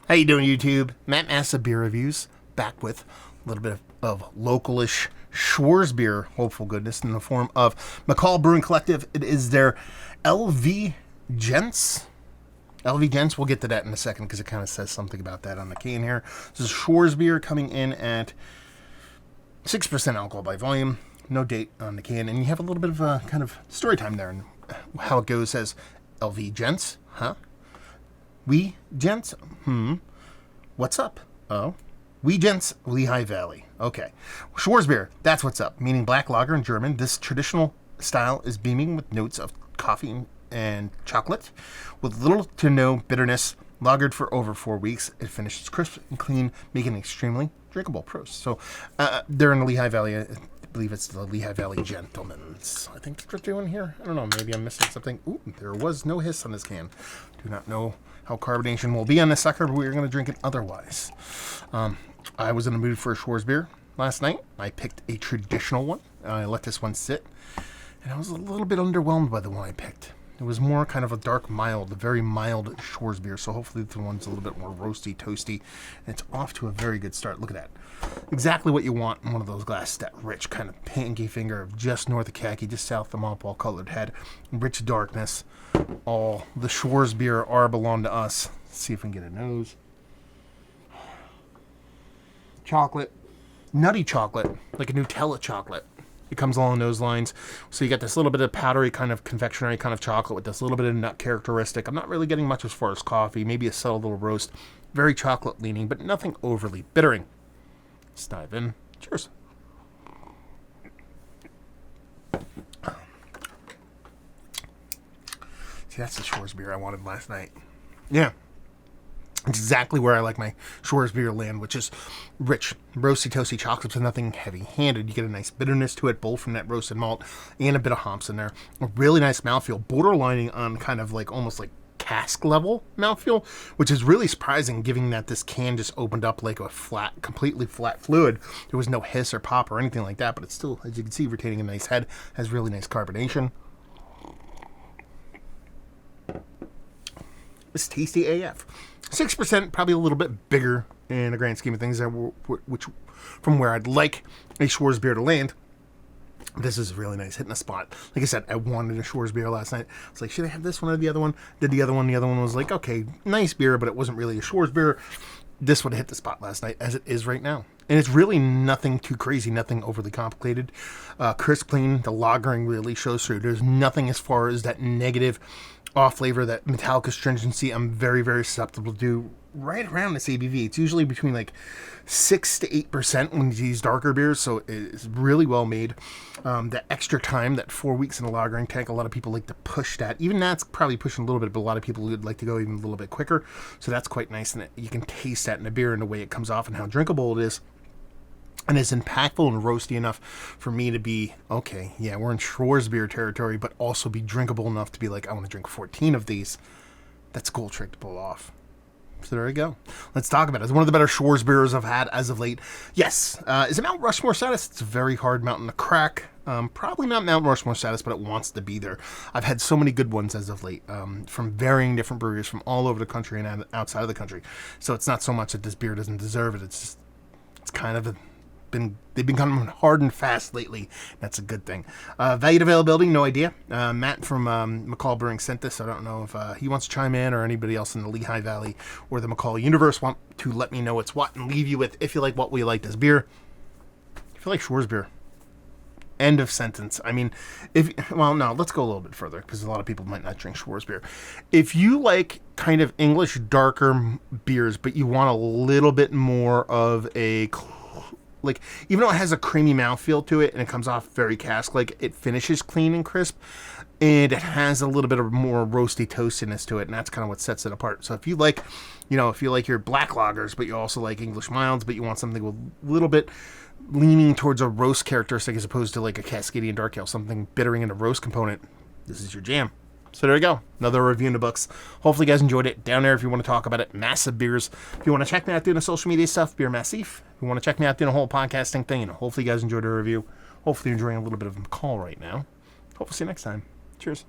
How you doing, YouTube? Matt Massa Beer Reviews, back with a little bit of localish Schwarzbier, hopeful goodness, in the form of McCall Brewing Collective. It is their LV Gents. LV Gents, we'll get to that in a second because it kind of says something about that on the can here. This is Schwarzbier coming in at 6% alcohol by volume. No date on the can, and you have a little bit of a kind of story time there. And how it goes says, LV Gents, huh? We Gents? What's up? Oh. We Gents, Lehigh Valley. Okay. Schwarzbier, that's what's up, meaning black lager in German. This traditional style is beaming with notes of coffee and chocolate, with little to no bitterness. Lagered for over 4 weeks. It finishes crisp and clean, making it extremely drinkable. Pros. So, they're in the Lehigh Valley. I believe it's the Lehigh Valley Gentlemen. I think that's what they're doing here. I don't know. Maybe I'm missing something. Ooh, there was no hiss on this can. Do not know how carbonation will be on this sucker, but we're going to drink it otherwise. I was in the mood for a Schwarzbier last night. I picked a traditional one. I let this one sit, and I was a little bit underwhelmed by the one I picked. It was more kind of a dark, mild, a very mild Schwarzbier, so hopefully the one's a little bit more roasty, toasty, and it's off to a very good start. Look at that. Exactly what you want in one of those glasses, that rich kind of pinky finger of just north of khaki, just south of the malt ball colored head, rich darkness. All the Schwarzbier are belong to us. Let's see if we can get a nose. Chocolate, nutty chocolate, like a Nutella chocolate. It comes along those lines. So you got this little bit of powdery kind of confectionery kind of chocolate with this little bit of nut characteristic. I'm not really getting much as far as coffee, maybe a subtle little roast. Very chocolate leaning, but nothing overly bittering. Let's dive in. Cheers. See, that's the Schwarzbier I wanted last night. Yeah. Exactly where I like my Schwarzbier land, which is rich, roasty, toasty chocolate, but nothing heavy-handed. You get a nice bitterness to it, both from that roasted malt and a bit of hops in there. A really nice mouthfeel, borderlining on kind of like almost like cask level mouthfeel, which is really surprising given that this can just opened up like a flat, completely flat fluid. There was no hiss or pop or anything like that, but it's still, as you can see, retaining a nice head, has really nice carbonation. It's tasty AF. 6%, probably a little bit bigger in the grand scheme of things, which from where I'd like a Schwarzbier to land. This is really nice, hitting a spot. Like I said, I wanted a Schwarzbier last night. I was like, should I have this one or the other one? Did the other one. The other one was like, okay, nice beer, but it wasn't really a Schwarzbier. This would hit the spot last night, as it is right now. And it's really nothing too crazy, nothing overly complicated. Crisp, clean, the lagering really shows through. There's nothing as far as that negative off flavor, that metallic astringency I'm very, very susceptible to right around this ABV. It's usually between like 6 to 8% when these darker beers, so it's really well made. That extra time, that 4 weeks in a lagering tank, a lot of people like to push that. Even that's probably pushing a little bit, but a lot of people would like to go even a little bit quicker. So that's quite nice, and you can taste that in a beer and the way it comes off and how drinkable it is. And it's impactful and roasty enough for me to be, okay, yeah, we're in Schwarzbier territory, but also be drinkable enough to be like, I want to drink 14 of these. That's a cool trick to pull off. So there we go. Let's talk about it. It's one of the better Schwarzbiers I've had as of late. Yes. Is it Mount Rushmore status? It's a very hard mountain to crack. Probably not Mount Rushmore status, but it wants to be there. I've had so many good ones as of late, from varying different breweries from all over the country and outside of the country. So it's not so much that this beer doesn't deserve it. It's kind of they've been coming hard and fast lately. That's a good thing. Valued availability, no idea. Matt from McCall Brewing sent this. I don't know if he wants to chime in or anybody else in the Lehigh Valley or the McCall universe want to let me know what's what and leave you with, if you like what we like this beer, if you like Schwarzbier. End of sentence. I mean, no, let's go a little bit further because a lot of people might not drink Schwarzbier. If you like kind of English darker beers, but you want a little bit more of a, like, even though it has a creamy mouthfeel to it and it comes off very cask, like it finishes clean and crisp, and it has a little bit of more roasty toastiness to it, and that's kind of what sets it apart. So if you like, your black lagers, but you also like English milds, but you want something with a little bit leaning towards a roast characteristic as opposed to like a Cascadian dark ale, something bittering in a roast component, this is your jam. So there you go. Another review in the books. Hopefully you guys enjoyed it. Down there if you want to talk about it. Massive Beers. If you want to check me out doing the social media stuff, Beer Massif. If you want to check me out doing a whole podcasting thing, and hopefully you guys enjoyed the review. Hopefully you're enjoying a little bit of McCall right now. Hopefully see you next time. Cheers.